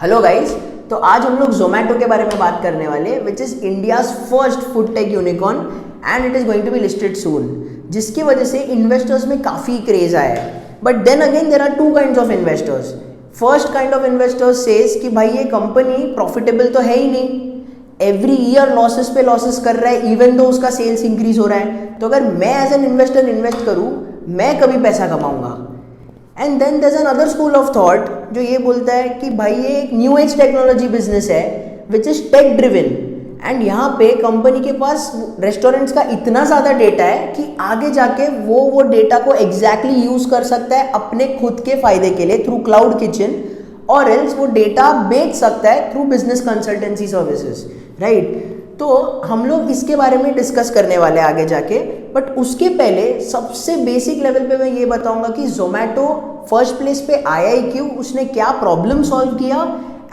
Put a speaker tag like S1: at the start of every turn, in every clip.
S1: Hello guys. तो आज हम लोग जोमेटो के बारे में बात करने वाले which is India's first food tech unicorn and it is going to be listed soon, जिसकी वजह से इन्वेस्टर्स में काफ़ी क्रेज आया है। But then again there are two kinds of investors. First kind of investors says कि भाई ये कंपनी प्रॉफिटेबल तो है ही नहीं, एवरी ईयर लॉसेस पे लॉसेस कर रहा है इवन दो उसका सेल्स इंक्रीज हो रहा है, तो अगर मैं एज एन इन्वेस्टर इन्वेस्ट करूँ मैं कभी पैसा कमाऊंगा। And then there is another school of thought जो ये बोलता है कि भाई ये एक न्यू एज टेक्नोलॉजी बिजनेस है which is tech driven, and यहाँ पे कंपनी के पास रेस्टोरेंट्स का इतना ज़्यादा डेटा है कि आगे जाके वो डेटा को एग्जैक्टली यूज़ कर सकता है अपने खुद के फायदे के लिए थ्रू क्लाउड किचन, और एल्स वो डेटा बेच सकता है through business consultancy services, right. तो हम लोग इसके बारे में डिस्कस करने वाले हैं आगे जाके, बट उसके पहले सबसे बेसिक लेवल पे मैं ये बताऊंगा कि जोमेटो फर्स्ट प्लेस पे आया ही क्यों, उसने क्या प्रॉब्लम सॉल्व किया,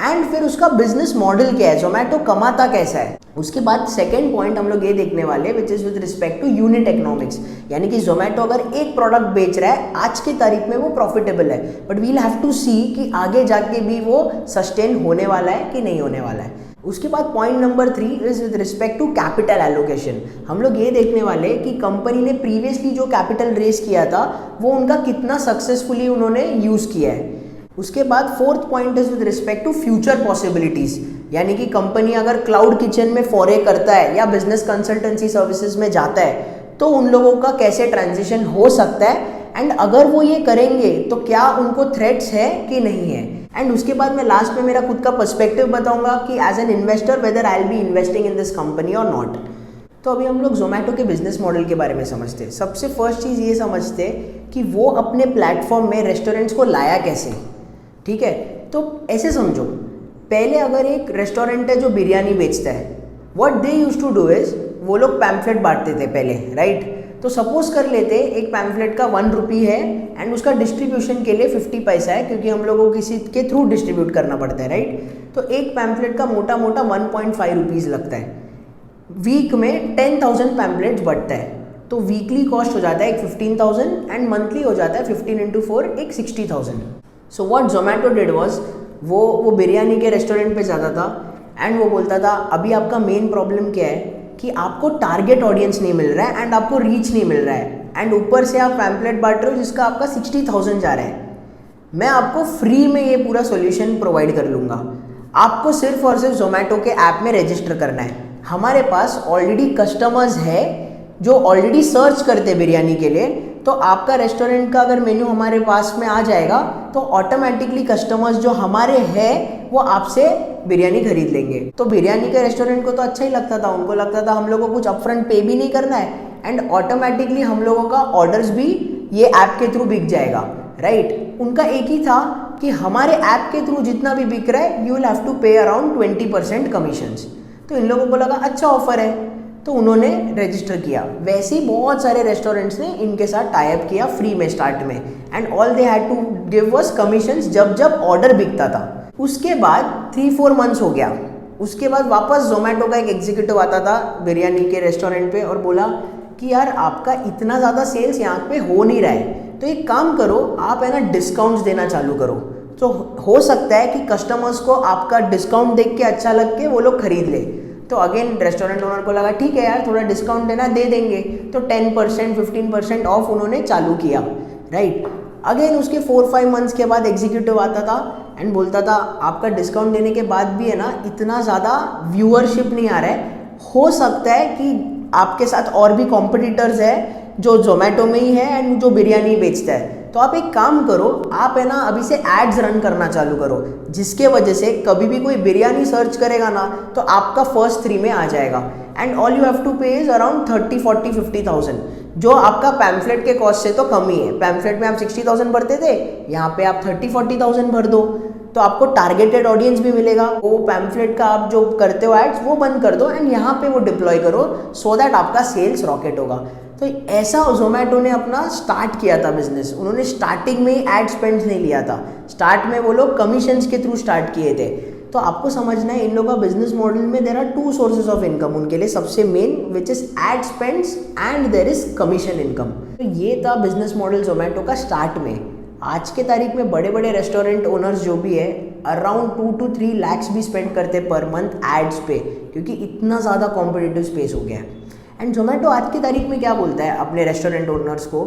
S1: एंड फिर उसका बिजनेस मॉडल क्या है, जोमेटो कमाता कैसा है। उसके बाद सेकेंड पॉइंट हम लोग ये देखने वाले which is with respect to unit economics, यानी कि जोमेटो अगर एक प्रोडक्ट बेच रहा है आज की तारीख में वो प्रॉफिटेबल है, but we'll have to see कि आगे जाके भी वो सस्टेन होने वाला है कि नहीं होने वाला है। उसके बाद point number 3 is with respect to capital allocation. हम लोग ये देखने वाले कि कंपनी ने प्रीवियसली जो कैपिटल रेस किया था वो उनका कितना सक्सेसफुली उन्होंने यूज़ किया है। उसके बाद fourth point is with respect to future possibilities, यानी कि कंपनी अगर क्लाउड किचन में फॉरे करता है या बिजनेस कंसल्टेंसी सर्विसेज में जाता है तो उन लोगों का कैसे ट्रांजिशन हो सकता है, एंड अगर वो ये करेंगे तो क्या उनको थ्रेट्स है कि नहीं है। एंड उसके बाद मैं लास्ट में मेरा खुद का पर्सपेक्टिव बताऊंगा कि as an investor whether I will be investing in this company और नॉट। तो अभी हम लोग जोमेटो के बिजनेस मॉडल के बारे में समझते हैं। सबसे फर्स्ट चीज़ ये समझते हैं कि वो अपने प्लेटफॉर्म में रेस्टोरेंट्स को लाया कैसे, ठीक है। तो ऐसे समझो, पहले अगर एक रेस्टोरेंट है जो बिरयानी बेचता है, what they used to do is वो लोग पैम्फलेट बांटते थे पहले, राइट। तो सपोज कर लेते एक पैम्फलेट का 1 रुपी है एंड उसका डिस्ट्रीब्यूशन के लिए 50 पैसा है, क्योंकि हम लोगों को किसी के थ्रू डिस्ट्रीब्यूट करना पड़ता है, राइट। तो एक पैम्फलेट का मोटा मोटा 1.5 रुपीज़ लगता है। वीक में 10,000 पैम्फलेट्स बढ़ता है, तो वीकली कॉस्ट हो जाता है एक 15,000 एंड मंथली हो जाता है 15 into 4 एक 60,000। So what Zomato did was वो बिरयानी के रेस्टोरेंट पे जाता था एंड वो बोलता था अभी आपका मेन प्रॉब्लम क्या है कि आपको टारगेट ऑडियंस नहीं मिल रहा है एंड आपको रीच नहीं मिल रहा है, एंड ऊपर से आप पैम्पलेट बांट रहे हो जिसका आपका 60,000 जा रहा है। मैं आपको फ्री में ये पूरा सॉल्यूशन प्रोवाइड कर लूँगा। आपको सिर्फ और सिर्फ जोमेटो के ऐप में रजिस्टर करना है। हमारे पास ऑलरेडी कस्टमर्स है जो ऑलरेडी सर्च करते बिरयानी के लिए, तो आपका रेस्टोरेंट का अगर मेन्यू हमारे पास में आ जाएगा तो ऑटोमेटिकली कस्टमर्स जो हमारे हैं वो आपसे बिरयानी खरीद लेंगे। तो बिरयानी के रेस्टोरेंट को तो अच्छा ही लगता था, उनको लगता था हम लोगों को कुछ अपफ्रंट पे भी नहीं करना है एंड ऑटोमेटिकली हम लोगों का ऑर्डर्स भी ये ऐप के थ्रू बिक जाएगा, राइट। उनका एक ही था कि हमारे ऐप के थ्रू जितना भी बिक रहा है यू विल हैव टू पे अराउंड 20% कमीशंस। तो इन लोगों को लगा अच्छा ऑफर है तो उन्होंने रजिस्टर किया। वैसे ही बहुत सारे रेस्टोरेंट्स ने इनके साथ टाई अप किया फ्री में स्टार्ट में, and all they had to give was commissions जब जब ऑर्डर बिकता था। उसके बाद 3-4 मंथ्स हो गया, उसके बाद वापस जोमेटो का एक एग्जीक्यूटिव आता था बिरयानी के रेस्टोरेंट पे और बोला कि यार आपका इतना ज़्यादा सेल्स यहाँ पे हो नहीं रहा है, तो एक काम करो आप है ना डिस्काउंट्स देना चालू करो, तो हो सकता है कि कस्टमर्स को आपका डिस्काउंट देख के अच्छा लग के वो लोग खरीद ले। तो अगेन रेस्टोरेंट ओनर को लगा ठीक है यार थोड़ा डिस्काउंट देना दे देंगे, तो 10% 15% ऑफ उन्होंने चालू किया, राइट। अगेन उसके 4-5 मंथ्स के बाद एग्जीक्यूटिव आता था एंड बोलता था आपका डिस्काउंट देने के बाद भी है ना इतना ज़्यादा व्यूअरशिप नहीं आ रहा है, हो सकता है कि आपके साथ और भी कॉम्पिटिटर्स है जो जोमेटो में ही है एंड जो बिरयानी बेचता है, तो आप एक काम करो आप है ना अभी से एड्स रन करना चालू करो, जिसके वजह से कभी भी कोई बिरयानी सर्च करेगा ना तो आपका फर्स्ट 3 में आ जाएगा, and all you have to pay is around 30-40-50,000, जो आपका पैम्फलेट के कॉस्ट से तो कम ही है। पैम्फलेट में आप 60,000 भरते थे, यहाँ पे आप 30-40,000 भर दो, तो आपको टारगेटेड ऑडियंस भी मिलेगा। वो पैम्फलेट का आप जो करते हो एड्स वो बंद कर दो एंड यहाँ पे वो डिप्लॉय करो सो दैट आपका सेल्स रॉकेट होगा। तो ऐसा जोमेटो ने अपना स्टार्ट किया था बिजनेस। उन्होंने स्टार्टिंग में ही एड स्पेंड्स नहीं लिया था, स्टार्ट में वो लोग कमीशंस के थ्रू स्टार्ट किए थे। तो आपको समझना है इन लोगों का बिजनेस मॉडल में there are 2 sources of income उनके लिए, सबसे main which is ad spends and there is commission income. तो ये था बिजनेस मॉडल जोमेटो का स्टार्ट में। आज के तारीख में बड़े बड़े रेस्टोरेंट ओनर्स जो भी है अराउंड 2 to 3 lakhs भी स्पेंड करते पर मंथ एड्स पे, क्योंकि इतना ज़्यादा कॉम्पिटिटिव स्पेस हो गया है। एंड जोमेटो आज की तारीख में क्या बोलता है अपने रेस्टोरेंट ओनर्स को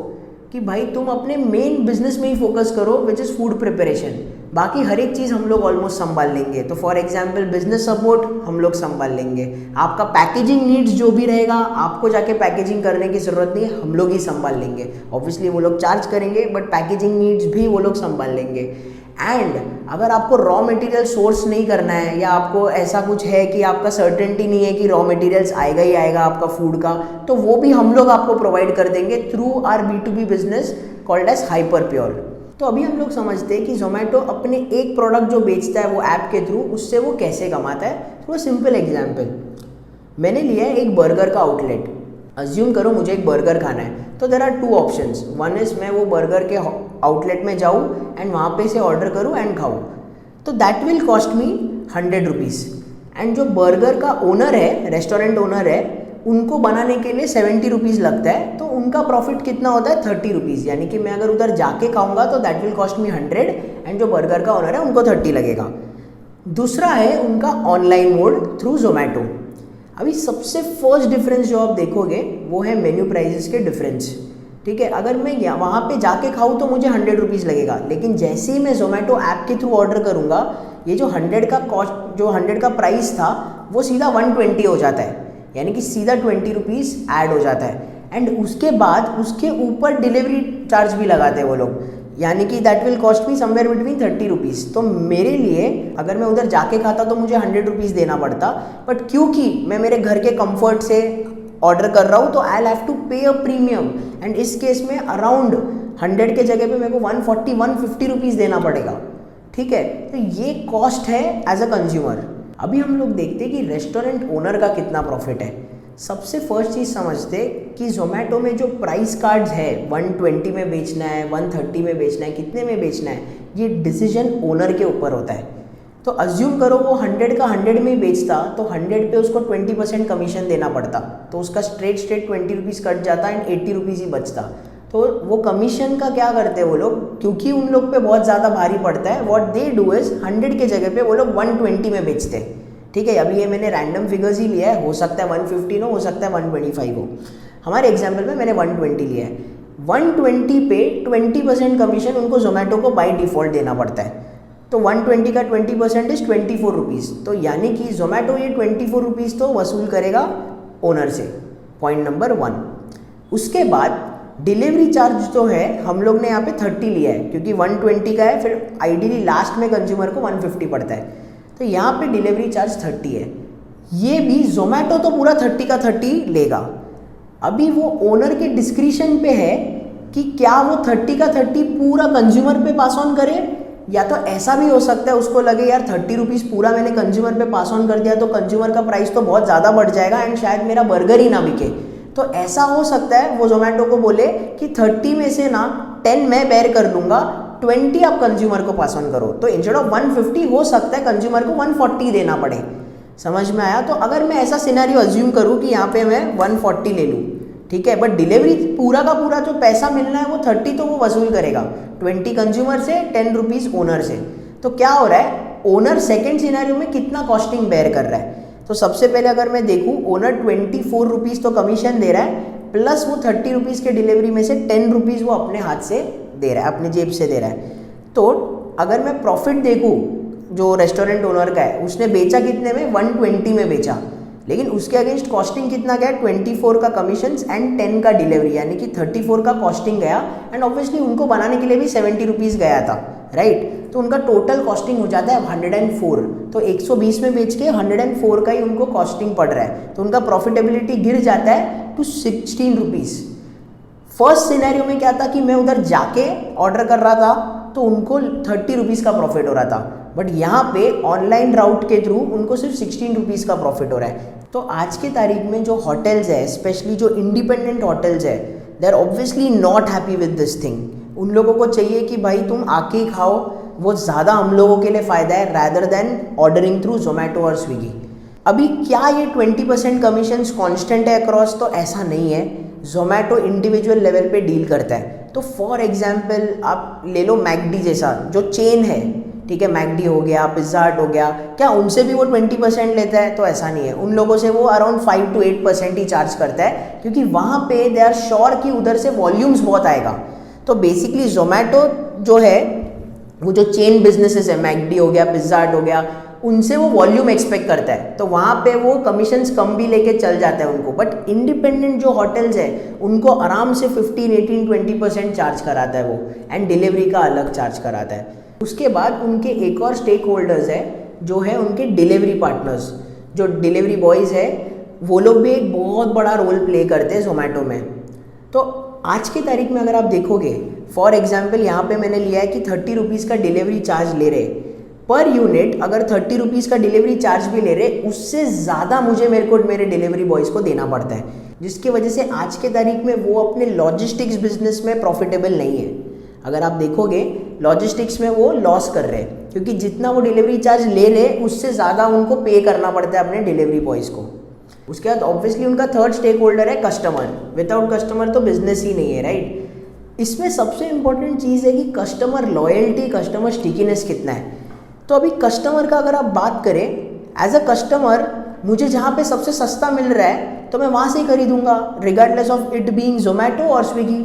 S1: कि भाई तुम अपने मेन बिजनेस में ही फोकस करो, विच इज़ फूड प्रिपरेशन, बाकी हर एक चीज़ हम लोग ऑलमोस्ट संभाल लेंगे। तो फॉर एग्जांपल बिजनेस सपोर्ट हम लोग संभाल लेंगे, आपका पैकेजिंग नीड्स जो भी रहेगा आपको जाके पैकेजिंग करने की ज़रूरत नहीं, हम लोग ही संभाल लेंगे। ऑब्वियसली वो लोग चार्ज करेंगे बट पैकेजिंग नीड्स भी वो लोग संभाल लेंगे। एंड अगर आपको रॉ मटेरियल सोर्स नहीं करना है या आपको ऐसा कुछ है कि आपका सर्टेनिटी नहीं है कि रॉ मटेरियल्स आएगा ही आएगा आपका फूड का, तो वो भी हम लोग आपको प्रोवाइड कर देंगे through our B2B business called as Hyperpure. तो अभी हम लोग समझते हैं कि जोमेटो अपने एक प्रोडक्ट जो बेचता है वो ऐप के थ्रू, उससे वो कैसे कमाता है। थ्रू अ सिंपल एग्जाम्पल, मैंने लिया है एक बर्गर का आउटलेट। अज्यूम करो मुझे एक बर्गर खाना है, तो there are 2 options. One is मैं वो बर्गर के आउटलेट में जाऊँ एंड वहाँ पे से ऑर्डर करूँ एंड खाऊँ, तो that will cost me 100 rupees. And जो बर्गर का ओनर है, रेस्टोरेंट ओनर है, उनको बनाने के लिए 70 रुपीज़ लगता है, तो उनका प्रॉफिट कितना होता है 30 रुपीज़। यानी कि मैं अगर उधर जाके खाऊंगा तो that will cost me 100 and जो बर्गर का ओनर है उनको 30 लगेगा। दूसरा है उनका ऑनलाइन मोड थ्रू जोमेटो। अभी सबसे फर्स्ट डिफरेंस जो आप देखोगे वो है मेन्यू प्राइसेस के डिफरेंस। ठीक है, अगर मैं वहाँ पे जाके खाऊँ तो मुझे 100 रुपीज़ लगेगा, लेकिन जैसे ही मैं जोमेटो ऐप के थ्रू ऑर्डर करूँगा, ये जो 100 का कॉस्ट, जो 100 का प्राइस था वो सीधा 120 हो जाता है, यानी कि सीधा 20 रुपीज़ ऐड हो जाता है। एंड उसके बाद उसके ऊपर डिलीवरी चार्ज भी लगाते हैं वो लोग, यानी कि that will cost me somewhere between 30 rupees. तो मेरे लिए अगर मैं उधर जाके खाता तो मुझे 100 रुपीज़ देना पड़ता, बट क्योंकि मैं मेरे घर के कंफर्ट से ऑर्डर कर रहा हूँ तो आई हैव टू पे अ प्रीमियम, एंड इस केस में अराउंड 100 के जगह पे मेरे को 140-150 रुपीज़ देना पड़ेगा। ठीक है, तो ये कॉस्ट है एज अ कंज्यूमर। अभी हम लोग देखते हैं कि रेस्टोरेंट ओनर का कितना प्रॉफिट है। सबसे फर्स्ट चीज़ समझते कि जोमेटो में जो प्राइस कार्ड्स है, 120 में बेचना है, 130 में बेचना है, कितने में बेचना है, ये डिसीजन ओनर के ऊपर होता है। तो अज्यूम करो वो 100 का 100 में ही बेचता, तो 100 पे उसको 20% कमीशन देना पड़ता, तो उसका स्ट्रेट 20 रुपीज़ कट जाता एंड 80 रुपीज़ ही बचता। तो वो कमीशन का क्या करते हैं वो लोग, क्योंकि उन लोग पे बहुत ज़्यादा भारी पड़ता है, व्हाट दे डू इज़ 100 के जगह पे वो लोग 120 में बेचते हैं। ठीक है, अभी ये मैंने रैंडम फिगर्स ही लिया है, हो सकता है 115 हो सकता है 125 हो। हमारे एग्जाम्पल में मैंने 120 लिया है। 120 पे 20% कमीशन उनको जोमेटो को बाय डिफ़ॉल्ट देना पड़ता है, तो 120 का 20% इज 24 रुपीज़। तो यानी कि जोमेटो ये 24 रुपीज़ तो वसूल करेगा ओनर से, पॉइंट नंबर 1। उसके बाद डिलीवरी चार्ज तो है, हम लोग ने यहाँ पे 30 लिया है क्योंकि 120 का है, फिर आइडियली लास्ट में कंज्यूमर को 150 पड़ता है, तो यहाँ पे डिलीवरी चार्ज 30 है। ये भी जोमेटो तो पूरा 30 का 30 लेगा। अभी वो ओनर के डिस्क्रिशन पे है कि क्या वो 30 का 30 पूरा कंज्यूमर पे पास ऑन करे, या तो ऐसा भी हो सकता है उसको लगे यार 30 रुपीज़ पूरा मैंने कंज्यूमर पे पास ऑन कर दिया तो कंज्यूमर का प्राइस तो बहुत ज़्यादा बढ़ जाएगा एंड शायद मेरा बर्गर ही ना बिके। तो ऐसा हो सकता है वो जोमेटो को बोले कि 30 में से ना 10 मैं बेयर कर लूँगा, 20 आप कंज्यूमर को पास ऑन करो। तो इंस्टेड ऑफ 150 हो सकता है कंज्यूमर को 140 देना पड़े। समझ में आया? तो अगर मैं ऐसा सिनेरियो अज्यूम करूँ कि यहाँ पे मैं 140 ले लूँ, ठीक है, बट डिलीवरी पूरा का पूरा जो पैसा मिलना है वो 30 तो वो वसूल करेगा, 20 कंज्यूमर से, 10 रुपीज़ ओनर से। तो क्या हो रहा है, ओनर सेकेंड सिनेरियो में कितना कॉस्टिंग बेयर कर रहा है? तो सबसे पहले अगर मैं देखूँ, ओनर 24 रुपीज़ तो कमीशन दे रहा है, प्लस वो 30 रुपीज़ के डिलीवरी में से 10 रुपीज़ वो अपने हाथ से दे रहा है, अपनी जेब से दे रहा है। तो अगर मैं प्रॉफिट देखूँ जो रेस्टोरेंट ओनर का है, उसने बेचा कितने में, 120 में बेचा, लेकिन उसके अगेंस्ट कॉस्टिंग कितना गया, 24 का कमीशन एंड 10 का डिलीवरी, यानी कि 34 का कॉस्टिंग गया। एंड ऑब्वियसली उनको बनाने के लिए भी 70 रुपीज़ गया था, राइट? तो उनका टोटल कॉस्टिंग हो जाता है 104। तो 120 में बेच के 104 का ही उनको कॉस्टिंग पड़ रहा है, तो उनका प्रॉफिटेबिलिटी गिर जाता है टू 16 रुपीज़। फर्स्ट सिनेरियो में क्या था कि मैं उधर जाके ऑर्डर कर रहा था तो उनको 30 रुपीज़ का प्रॉफिट हो रहा था, बट यहाँ पे ऑनलाइन राउट के थ्रू उनको सिर्फ 16 रुपीज़ का प्रॉफिट हो रहा है। तो आज की तारीख में जो होटल्स है, स्पेशली जो इंडिपेंडेंट होटल्स है, they are obviously not happy with this thing. उन लोगों को चाहिए कि भाई तुम आके ही खाओ, वो ज़्यादा हम लोगों के लिए फ़ायदा है rather than ordering through Zomato और स्विगी। अभी क्या ये 20% कमीशंस कॉन्स्टेंट है अक्रॉस? तो ऐसा नहीं है, जोमेटो इंडिविजुअल लेवल पे डील करता है। तो फॉर एग्जांपल आप ले लो मैकडी जैसा जो चेन है, ठीक है, मैकडी हो गया, पिज़्ज़ा हट हो गया, क्या उनसे भी वो 20% लेता है? तो ऐसा नहीं है, उन लोगों से वो अराउंड 5 to 8% ही चार्ज करता है, क्योंकि वहाँ पे दे आर श्योर कि उधर से वॉल्यूम्स बहुत आएगा। तो बेसिकली जोमेटो जो है, वो जो चेन बिजनेसेस है, मैकडी हो गया, पिज़्ज़ा हट हो गया, उनसे वो वॉल्यूम एक्सपेक्ट करता है, तो वहाँ पे वो कमीशंस कम भी लेके चल जाता है उनको। बट इंडिपेंडेंट जो होटल्स है उनको आराम से 15, 18, 20% चार्ज कराता है वो, एंड डिलीवरी का अलग चार्ज कराता है। उसके बाद उनके एक और स्टेक होल्डर्स है जो है उनके डिलीवरी पार्टनर्स, जो डिलीवरी बॉयज़ है, वो लोग भी एक बहुत बड़ा रोल प्ले करते हैं जोमेटो में। तो आज की तारीख में अगर आप देखोगे, फॉर एग्जाम्पल यहाँ पे मैंने लिया है कि 30 रुपीज़ का डिलीवरी चार्ज ले रहे पर यूनिट, अगर 30 रुपीज़ का डिलीवरी चार्ज भी ले रहे, उससे ज़्यादा मेरे डिलीवरी बॉयज़ को देना पड़ता है, जिसकी वजह से आज के तारीख में वो अपने लॉजिस्टिक्स बिजनेस में प्रॉफिटेबल नहीं है। अगर आप देखोगे लॉजिस्टिक्स में वो लॉस कर रहे हैं, क्योंकि जितना वो डिलीवरी चार्ज ले रहे उससे ज़्यादा उनको पे करना पड़ता है अपने डिलीवरी बॉयज़ को। उसके बाद ऑब्वियसली उनका थर्ड स्टेक होल्डर है कस्टमर। विदाउट कस्टमर तो बिजनेस ही नहीं है, राइट। इसमें सबसे इंपॉर्टेंट चीज़ है कि कस्टमर लॉयल्टी, कस्टमर स्टिकीनेस कितना है। तो अभी कस्टमर का अगर आप बात करें, एज अ कस्टमर मुझे जहाँ पे सबसे सस्ता मिल रहा है तो मैं वहाँ से ही खरीदूंगा, regardless of it being Zomato और स्विगी,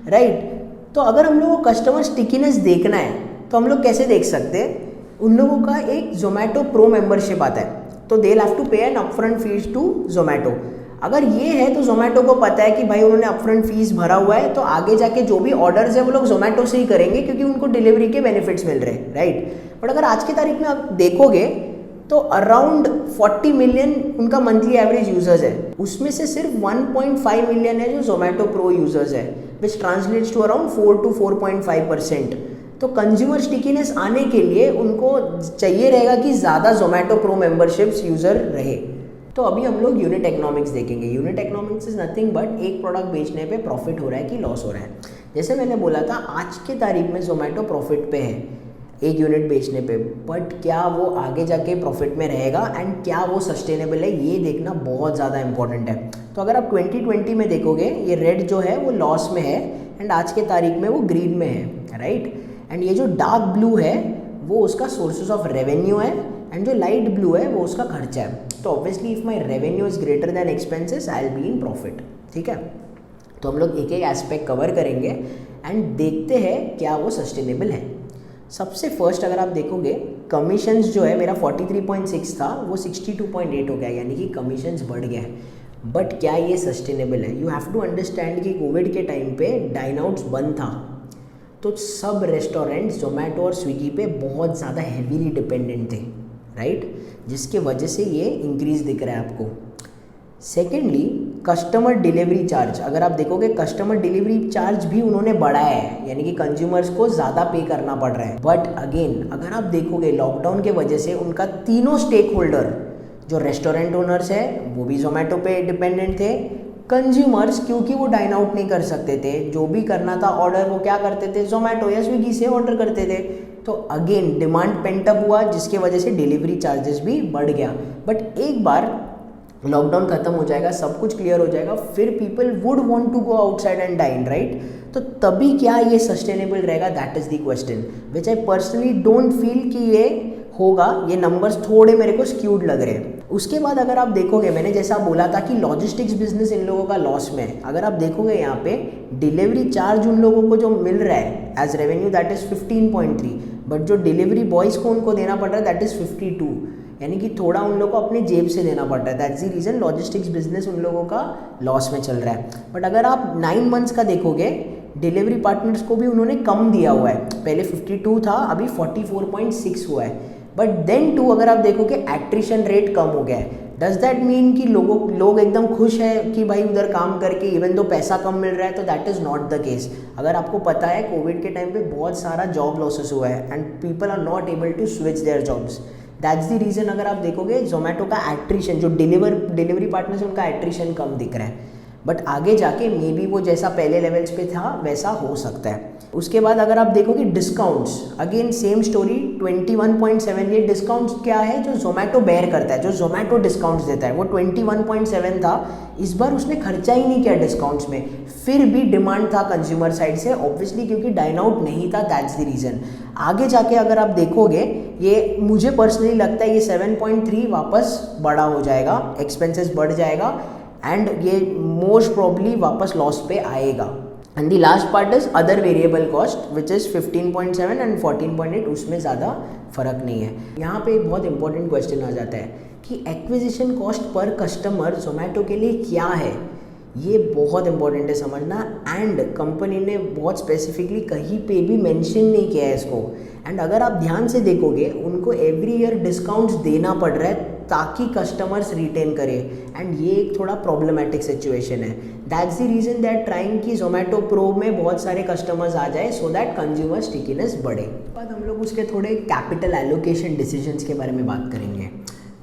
S1: राइट। तो अगर हम लोगों को कस्टमर स्टिकीनेस देखना है तो हम लोग कैसे देख सकते हैं? उन लोगों का एक जोमेटो प्रो मेंबरशिप आता है, तो they have to pay an upfront fees to Zomato. अगर ये है तो जोमेटो को पता है कि भाई उन्होंने अपफ्रंट फीस भरा हुआ है, तो आगे जाके जो भी ऑर्डर्स है वो लोग जोमेटो से ही करेंगे, क्योंकि उनको डिलीवरी के बेनिफिट्स मिल रहे हैं, राइट। बट अगर आज की तारीख में आप देखोगे तो अराउंड 40 मिलियन उनका मंथली एवरेज यूजर्स है, उसमें से सिर्फ 1.5 मिलियन है जो जोमेटो प्रो यूजर्स है, विच ट्रांसलेट्स टू अराउंड 4 to 4.5%। तो कंज्यूमर स्टिकीनेस आने के लिए उनको चाहिए रहेगा कि ज़्यादा जोमेटो प्रो मेंबरशिप्स यूज़र रहे। तो अभी हम लोग यूनिट इकोनॉमिक्स देखेंगे। Unit economics is nothing but एक प्रोडक्ट बेचने पे प्रॉफिट हो रहा है कि लॉस हो रहा है। जैसे मैंने बोला था, आज के तारीख में जोमेटो प्रॉफिट पे है एक यूनिट बेचने पे, बट क्या वो आगे जाके प्रॉफिट में रहेगा एंड क्या वो सस्टेनेबल है, ये देखना बहुत ज़्यादा इंपॉर्टेंट है। तो अगर आप 2020 में देखोगे, ये रेड जो है वो लॉस में है एंड आज के तारीख में वो ग्रीन में है, राइट। एंड ये जो डार्क ब्लू है वो उसका सोर्सेज ऑफ रेवेन्यू है एंड जो लाइट ब्लू है वो उसका खर्चा है। तो obviously if my revenue is greater than expenses I will be in profit, ठीक है। तो हम लोग एक एक एस्पेक्ट कवर करेंगे एंड देखते हैं क्या वो सस्टेनेबल है। सबसे फर्स्ट अगर आप देखोगे, कमीशंस जो है मेरा 43.6 था, वो 62.8 हो गया, यानी कि कमीशंस बढ़ गया है। बट क्या ये सस्टेनेबल है? यू हैव टू अंडरस्टैंड कि कोविड के टाइम पे डाइन आउट्स बंद था, तो सब रेस्टोरेंट्स जोमेटो और स्विगी पे बहुत ज़्यादा हैवीली डिपेंडेंट थे, राइट, जिसके वजह से ये इंक्रीज दिख रहा है आपको। सेकेंडली, कस्टमर डिलीवरी चार्ज, अगर आप देखोगे कस्टमर डिलीवरी चार्ज भी उन्होंने बढ़ाया है, यानी कि कंज्यूमर्स को ज़्यादा पे करना पड़ रहा है। बट अगेन अगर आप देखोगे लॉकडाउन के वजह से उनका तीनों स्टेक होल्डर, जो रेस्टोरेंट ओनर्स है वो भी जोमेटो पे डिपेंडेंट थे, कंज्यूमर्स क्योंकि वो डाइन आउट नहीं कर सकते थे, जो भी करना था ऑर्डर वो क्या करते थे, जोमेटो या स्विगी से ऑर्डर करते थे। तो अगेन डिमांड पेंटअप हुआ, जिसके वजह से डिलीवरी चार्जेस भी बढ़ गया। बट एक बार लॉकडाउन खत्म हो जाएगा, सब कुछ क्लियर हो जाएगा, फिर people would want to go outside and dine, right. तो तभी क्या ये सस्टेनेबल रहेगा, that is the question which I personally don't feel कि ये होगा। ये नंबर्स थोड़े मेरे को स्क्यूड लग रहे हैं। उसके बाद अगर आप देखोगे, मैंने जैसा बोला था कि लॉजिस्टिक्स बिजनेस इन लोगों का लॉस में है। अगर आप देखोगे यहाँ पे डिलीवरी चार्ज उन लोगों को जो मिल रहा है as revenue that is 15.3, but जो डिलीवरी बॉयज़ को उनको देना पड़ रहा है दैट इज़ 52, यानी कि थोड़ा उन लोगों को अपने जेब से देना पड़ रहा है। That's the reason logistics business उन लोगों का लॉस में चल रहा है। बट अगर आप 9 मंथ्स का देखोगे, डिलीवरी पार्टनर्स को भी उन्होंने कम दिया हुआ है, पहले 52 था, अभी 44.6 हुआ है। बट देन टू अगर आप देखोगे एट्रिशन रेट कम हो गया है। डज दैट मीन कि लोग एकदम खुश है कि भाई उधर काम करके इवन दो पैसा कम मिल रहा है? तो that is not the case. अगर आपको पता है कोविड के टाइम पे बहुत सारा जॉब लॉसेस हुआ है and people are not able to switch their jobs. That's the reason अगर आप देखोगे जोमेटो का एट्रिशन, जो डिलीवरी पार्टनर्स है उनका एट्रिशन कम दिख रहा है। बट आगे जाके मे बी वो जैसा पहले लेवल्स पे था वैसा हो सकता है। उसके बाद अगर आप देखोगे डिस्काउंट्स, अगेन सेम स्टोरी 21.7। ये डिस्काउंट्स क्या है जो जोमेटो बेयर करता है, जो जोमेटो डिस्काउंट्स देता है, वो 21.7 था। इस बार उसने खर्चा ही नहीं किया डिस्काउंट्स में, फिर भी डिमांड था कंज्यूमर साइड से, ऑब्वियसली क्योंकि डाइन आउट नहीं था, दैट्स द रीज़न। आगे जाके अगर आप देखोगे, ये मुझे पर्सनली लगता है ये 7.3 वापस बड़ा हो जाएगा, एक्सपेंसेस बढ़ जाएगा एंड ये मोस्ट प्रॉब्ली वापस लॉस पे आएगा। And the last part is other variable cost which is 15.7 and 14.8, उसमें ज़्यादा फर्क नहीं है। यहाँ पे एक बहुत इंपॉर्टेंट क्वेश्चन आ जाता है कि acquisition cost per customer Zomato के लिए क्या है। ये बहुत इंपॉर्टेंट है समझना, एंड कंपनी ने बहुत स्पेसिफिकली कहीं पे भी मेंशन नहीं किया है इसको। एंड अगर आप ध्यान से देखोगे, उनको एवरी ईयर डिस्काउंट्स देना पड़ रहा है ताकि कस्टमर्स रिटेन करें, एंड ये एक थोड़ा प्रॉब्लमेटिक सिचुएशन है। That's the reason they are trying कि जोमेटो प्रो में बहुत सारे कस्टमर्स आ जाए सो दैट कंज्यूमर स्टिकीनेस बढ़े। बाद हम लोग उसके थोड़े कैपिटल एलोकेशन डिसीजंस के बारे में बात करेंगे।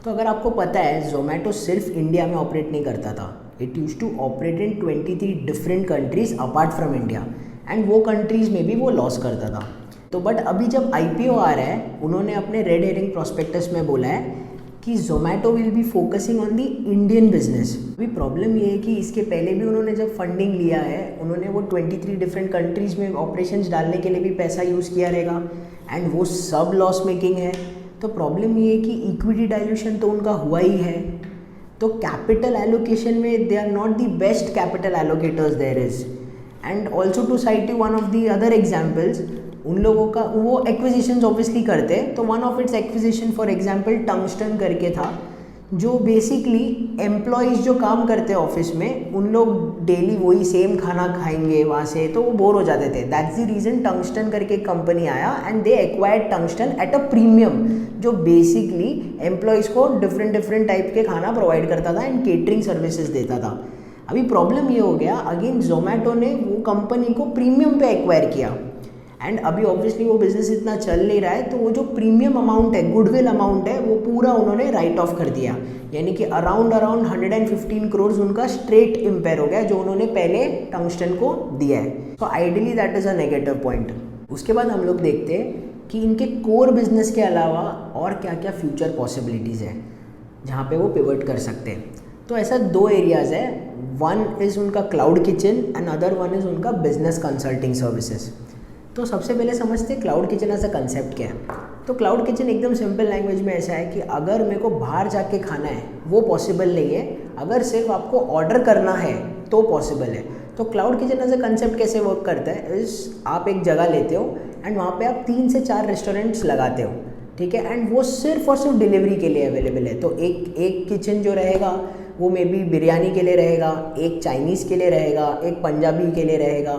S1: तो अगर आपको पता है जोमेटो सिर्फ इंडिया में ऑपरेट नहीं करता था, it use to operate in 23 different countries apart from India, and वो कंट्रीज़ में भी वो लॉस करता था। तो बट अभी जब IPO आ रहा है, उन्होंने अपने रेड हेरिंग प्रोस्पेक्टस में बोला है कि Zomato will be focusing on the Indian business. अभी प्रॉब्लम ये है कि इसके पहले भी उन्होंने जब फंडिंग लिया है, उन्होंने वो 23 डिफरेंट कंट्रीज़ में ऑपरेशंस डालने के लिए भी पैसा यूज़ किया रहेगा, एंड वो सब लॉस मेकिंग है। तो प्रॉब्लम ये है कि इक्विटी डाइल्यूशन तो उनका हुआ ही है, तो कैपिटल एलोकेशन में they are not the best capital allocators there is. And also to cite you one of the other examples, उन लोगों का वो एक्विजिशंस ऑब्वियसली करते हैं। तो one of its acquisition for example tungsten करके था, जो बेसिकली एम्प्लॉयज़ जो काम करते हैं ऑफिस में, उन लोग डेली वही सेम खाना खाएंगे वहाँ से, तो वो बोर हो जाते थे। दैट्स द रीज़न टंगस्टन करके एक कंपनी आया and they acquired tungsten at a premium, जो बेसिकली एम्प्लॉयज़ को डिफरेंट टाइप के खाना प्रोवाइड करता था एंड केटरिंग सर्विसेज देता था। अभी प्रॉब्लम ये हो गया, अगेन जोमेटो ने वो कंपनी को प्रीमियम पे एक्वायर किया, एंड अभी ऑब्वियसली वो बिज़नेस इतना चल नहीं रहा है, तो वो जो प्रीमियम अमाउंट है, गुडविल अमाउंट है, वो पूरा उन्होंने राइट ऑफ कर दिया। यानी कि अराउंड 115 करोड़ उनका स्ट्रेट इम्पेयर हो गया, जो उन्होंने पहले टंगस्टन को दिया है। तो ideally that is a negative point. उसके बाद हम लोग देखते हैं कि इनके कोर बिजनेस के अलावा और क्या क्या फ्यूचर पॉसिबिलिटीज़ है जहाँ पे वो पिवट कर सकते हैं। तो ऐसा 2 एरियाज़ है, वन इज़ उनका cloud kitchen and other one is उनका बिजनेस कंसल्टिंग सर्विसेज। तो सबसे पहले समझते हैं cloud kitchen as a concept क्या है। तो क्लाउड किचन एकदम सिंपल लैंग्वेज में ऐसा है कि अगर मेरे को बाहर जाके खाना है वो पॉसिबल नहीं है, अगर सिर्फ आपको ऑर्डर करना है तो पॉसिबल है। तो cloud kitchen as a concept कैसे वर्क करता है, इस आप एक जगह लेते हो एंड वहाँ पे आप 3 से 4 रेस्टोरेंट्स लगाते हो, ठीक है, एंड वो सिर्फ और सिर्फ डिलीवरी के लिए अवेलेबल है। तो एक किचन जो रहेगा वो मे बी बिरयानी के लिए रहेगा, एक चाइनीज़ के लिए रहेगा, एक पंजाबी के लिए रहेगा,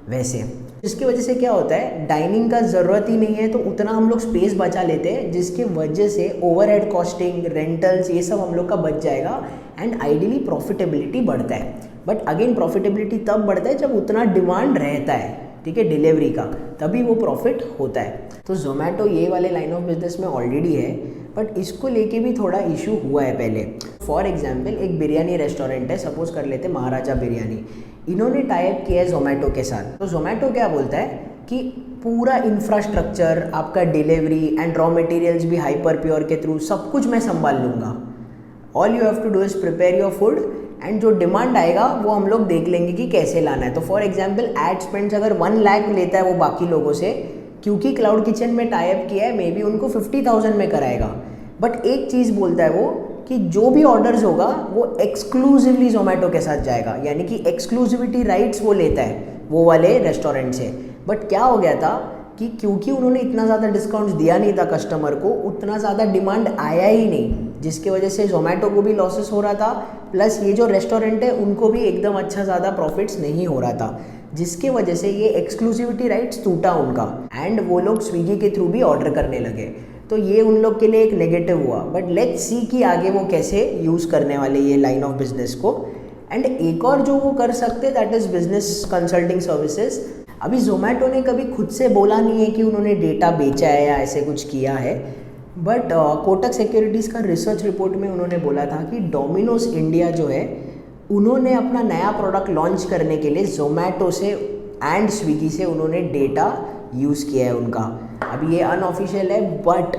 S1: वैसे। जिसकी वजह से क्या होता है, डाइनिंग का ज़रूरत ही नहीं है, तो उतना हम लोग स्पेस बचा लेते हैं, जिसकी वजह से ओवरहेड कॉस्टिंग, रेंटल्स, ये सब हम लोग का बच जाएगा एंड आइडियली प्रॉफिटेबिलिटी बढ़ता है। बट अगेन प्रॉफिटेबिलिटी तब बढ़ता है जब उतना डिमांड रहता है, ठीक है, डिलीवरी का, तभी वो प्रॉफिट होता है। तो जोमेटो ये वाले लाइन ऑफ बिजनेस में ऑलरेडी है, बट इसको लेके भी थोड़ा इशू हुआ है पहले। फॉर एग्जाम्पल एक बिरयानी रेस्टोरेंट है, सपोज कर लेते महाराजा बिरयानी, इन्होंने टाइप किया है जोमेटो के साथ। तो जोमेटो क्या बोलता है कि पूरा इंफ्रास्ट्रक्चर, आपका डिलीवरी एंड रॉ मटेरियल्स भी हाइपर प्योर के थ्रू सब कुछ मैं संभाल लूँगा, all you have to do is prepare your food, and जो डिमांड आएगा वो हम लोग देख लेंगे कि कैसे लाना है। तो फॉर एग्जाम्पल एड स्पेंड्स अगर 1 लाख लेता है वो बाकी लोगों से, क्योंकि क्लाउड किचन में टाइप किया है, मे बी उनको 50,000 में कराएगा। बट एक चीज़ बोलता है वो कि जो भी ऑर्डर्स होगा वो एक्सक्लूसिवली जोमेटो के साथ जाएगा, यानी कि एक्सक्लूसिविटी राइट्स वो लेता है वो वाले रेस्टोरेंट से। बट क्या हो गया था कि क्योंकि उन्होंने इतना ज़्यादा डिस्काउंट्स दिया नहीं था कस्टमर को, उतना ज़्यादा डिमांड आया ही नहीं, जिसकी वजह से जोमेटो को भी लॉसेस हो रहा था, प्लस ये जो रेस्टोरेंट है उनको भी एकदम अच्छा ज़्यादा प्रॉफिट्स नहीं हो रहा था, जिसके वजह से ये एक्सक्लूसिविटी राइट्स टूटा उनका, एंड वो लोग स्विगी के थ्रू भी ऑर्डर करने लगे। तो ये उन लोग के लिए एक नेगेटिव हुआ। बट लेट्स सी कि आगे वो कैसे यूज़ करने वाले ये लाइन ऑफ बिजनेस को। एंड एक और जो वो कर सकते, that is business consulting services. अभी जोमेटो ने कभी खुद से बोला नहीं है कि उन्होंने डेटा बेचा है या ऐसे कुछ किया है, बट कोटक सिक्योरिटीज़ का रिसर्च रिपोर्ट में उन्होंने बोला था कि डोमिनोज इंडिया जो है उन्होंने अपना नया प्रोडक्ट लॉन्च करने के लिए जोमेटो से एंड स्विगी से उन्होंने डेटा यूज़ किया है उनका। अभी ये अनऑफिशियल है, but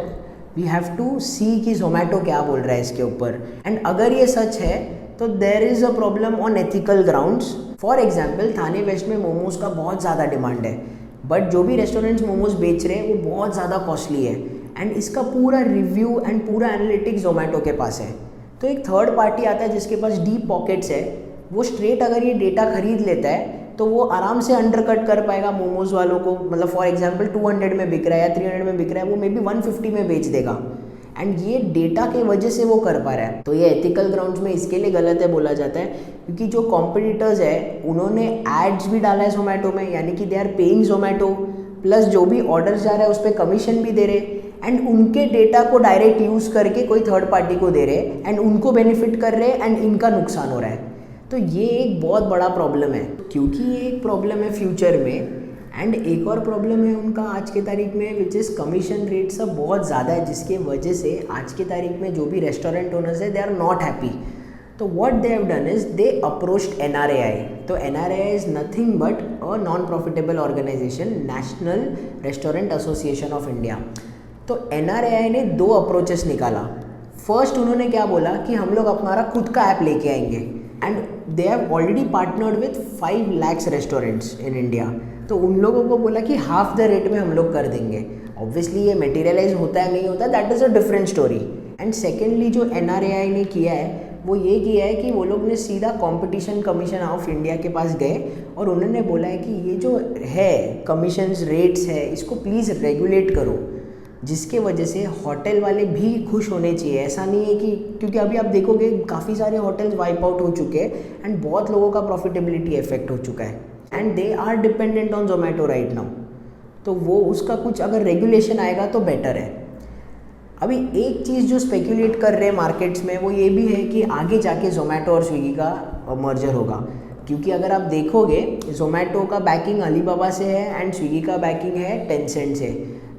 S1: we have to see कि जोमेटो क्या बोल रहा है इसके ऊपर। एंड अगर ये सच है तो there is a problem on ethical grounds. For example Thane West में मोमोज का बहुत ज़्यादा डिमांड है, बट जो भी रेस्टोरेंट्स मोमोज बेच रहे हैं वो बहुत ज़्यादा कॉस्टली है, एंड इसका पूरा रिव्यू एंड पूरा एनालिटिक्स जोमेटो के पास है। तो एक थर्ड पार्टी आता है जिसके पास डीप पॉकेट्स है, वो स्ट्रेट अगर ये डेटा खरीद लेता है तो वो आराम से अंडरकट कर पाएगा मोमोज वालों को। मतलब फॉर एग्जांपल 200 में बिक रहा है या 300 में बिक रहा है, वो मे बी 150 में बेच देगा, एंड ये डेटा के वजह से वो कर पा रहा है। तो ये एथिकल ग्राउंड्स में इसके लिए गलत है बोला जाता है, क्योंकि जो कॉम्पिटिटर्स है उन्होंने एड्स भी डाला है जोमेटो में, यानी कि they are paying Zomato, plus जो भी ऑर्डर जा रहा है उस पर कमीशन भी दे रहे, एंड उनके डेटा को डायरेक्ट यूज़ करके कोई थर्ड पार्टी को दे रहे, एंड उनको बेनिफिट कर रहे, एंड इनका नुकसान हो रहा है। तो ये एक बहुत बड़ा प्रॉब्लम है, क्योंकि ये एक प्रॉब्लम है फ्यूचर में। एंड एक और प्रॉब्लम है उनका आज के तारीख में, विच इज़ कमीशन रेट सब बहुत ज़्यादा है, जिसके वजह से आज के तारीख में जो भी रेस्टोरेंट ओनर्स है दे आर नॉट हैप्पी। तो what they have done is they approached NRAI। तो NRAI is nothing but a non profitable organisation, national restaurant association of India. तो NRAI ने 2 अप्रोचेस निकाला। फर्स्ट उन्होंने क्या बोला कि हम लोग हमारा खुद का ऐप लेके आएंगे, and they have already partnered with 5 lakhs restaurants in India. तो उन लोगों को बोला कि हाफ द रेट में हम लोग कर देंगे। ऑब्वियसली ये मटेरियलाइज होता है नहीं होता, that is a different story. And secondly जो NRAI ने किया है वो ये किया है कि वो लोग ने सीधा कंपटीशन कमीशन ऑफ इंडिया के पास गए और उन्होंने बोला है कि ये जो है कमीशंस रेट्स है इसको प्लीज़ रेगुलेट करो, जिसके वजह से होटल वाले भी खुश होने चाहिए। ऐसा नहीं है कि, क्योंकि अभी आप देखोगे काफ़ी सारे होटल्स वाइप आउट हो चुके हैं एंड बहुत लोगों का प्रॉफिटेबिलिटी इफेक्ट हो चुका है, and they are dependent on Zomato right now. तो वो उसका कुछ अगर रेगुलेशन आएगा तो बेटर है। अभी एक चीज़ जो स्पेक्यूलेट कर रहे हैं मार्केट्स में वो ये भी है कि आगे जाके जोमेटो और स्विगी का मर्जर होगा, क्योंकि अगर आप देखोगे जोमेटो का बैकिंग अलीबाबा से है एंड स्विगी का बैकिंग है टेंसेंट से।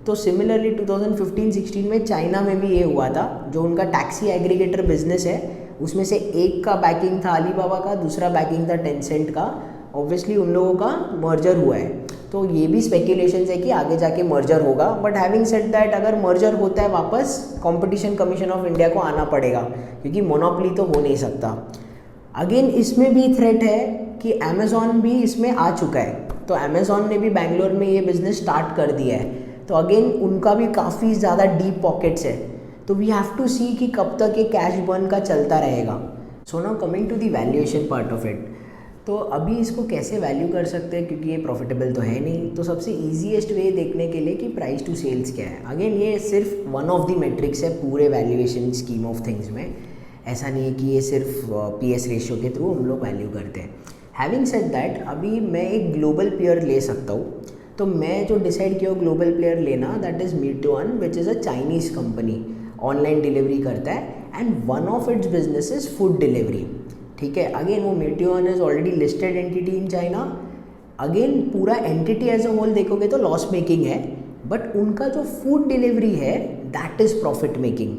S1: तो सिमिलरली 2015-16 में चाइना में भी ये हुआ था, जो उनका टैक्सी एग्रीगेटर बिजनेस है उसमें से एक का बैकिंग था अलीबाबा का, दूसरा बैकिंग था टेंसेंट का। ऑब्वियसली उन लोगों का मर्जर हुआ है, तो ये भी स्पेकुलेशंस है कि आगे जाके मर्जर होगा। बट हैविंग सेड दैट, अगर मर्जर होता है वापस कंपटीशन कमीशन ऑफ इंडिया को आना पड़ेगा, क्योंकि मोनोपोली तो हो नहीं सकता। अगेन इसमें भी थ्रेट है कि अमेज़ॉन भी इसमें आ चुका है, तो अमेज़ॉन ने भी बैंगलोर में ये बिज़नेस स्टार्ट कर दिया है, तो अगेन उनका भी काफ़ी ज़्यादा डीप पॉकेट्स है। तो वी हैव टू सी कि कब तक ये कैश बर्न का चलता रहेगा। So now coming to the valuation part of it, तो अभी इसको कैसे वैल्यू कर सकते हैं, क्योंकि ये प्रॉफिटेबल तो है नहीं। तो सबसे ईजीएस्ट वे देखने के लिए कि प्राइस टू सेल्स क्या है। अगेन ये सिर्फ वन ऑफ द मेट्रिक्स है पूरे वैल्यूएशन स्कीम ऑफ थिंग्स में, ऐसा नहीं है कि ये सिर्फ PS रेशियो के थ्रू हम लोग वैल्यू करते हैं। हैविंग सेड दैट, अभी मैं एक ग्लोबल प्लेयर ले सकता हूँ, तो मैं जो डिसाइड किया ग्लोबल प्लेयर लेना, that is Meituan, which is a Chinese company, online delivery करता है and one of its business is food delivery. ठीक है, अगेन वो Meituan is already listed entity in China. Again पूरा एंटिटी एज अ होल देखोगे तो loss making है, but उनका जो फूड डिलीवरी है that is profit making.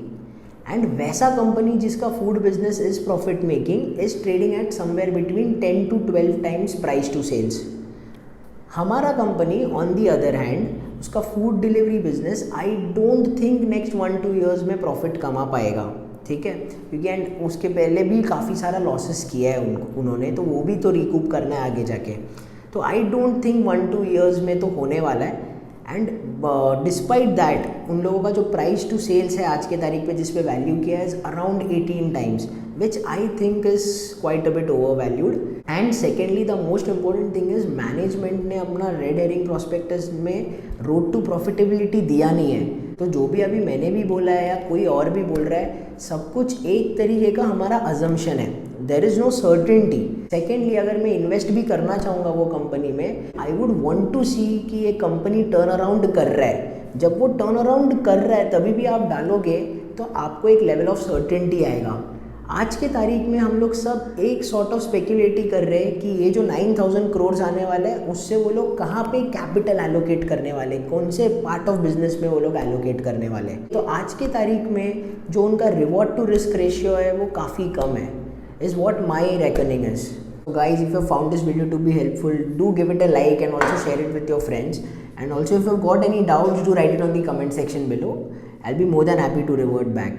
S1: And वैसा कंपनी जिसका food business is profit making is trading at somewhere between 10 to 12 times price to sales. हमारा company on the other hand, उसका food delivery business I don't think next 1-2 years में profit कमा पाएगा। ठीक है, क्योंकि एंड उसके पहले भी काफ़ी सारा लॉसेस किया है उन्होंने, तो वो भी तो रिकूप करना है आगे जाके। तो आई डोंट थिंक 1-2 ईयर्स में तो होने वाला है। एंड डिस्पाइट दैट उन लोगों का जो प्राइस टू सेल्स है आज के तारीख पे जिस पे वैल्यू किया है is around 18 times, which I think is quite a bit over valued. And secondly the most important thing is management ने अपना रेड हेरिंग प्रॉस्पेक्टस में रोड टू प्रॉफिटेबिलिटी दिया नहीं है। तो जो भी अभी मैंने भी बोला है या कोई और भी बोल रहा है, सब कुछ एक तरीके का हमारा अजम्पशन है, there is no certainty. Secondly, अगर मैं इन्वेस्ट भी करना चाहूँगा वो कंपनी में, I would want to see कि ये कंपनी टर्न अराउंड कर रहा है। जब वो टर्न अराउंड कर रहा है तभी भी आप डालोगे तो आपको एक लेवल ऑफ सर्टेनिटी आएगा। आज के तारीख में हम लोग सब एक सॉर्ट ऑफ स्पेक्यूलेटिव कर रहे हैं कि ये जो 9,000 करोड़ आने वाला है उससे वो लोग कहाँ पे कैपिटल एलोकेट करने वाले, कौन से पार्ट ऑफ बिजनेस में वो लोग एलोकेट करने वाले। तो आज के तारीख में जो उनका रिवॉर्ड टू रिस्क रेशियो है वो काफ़ी कम है। is what my reckoning is. So guys, if you found this video to be helpful, do give it a like and also share it with your friends. And also if you've got any doubts, do write it on the comment section below. I'll be more than happy to revert back.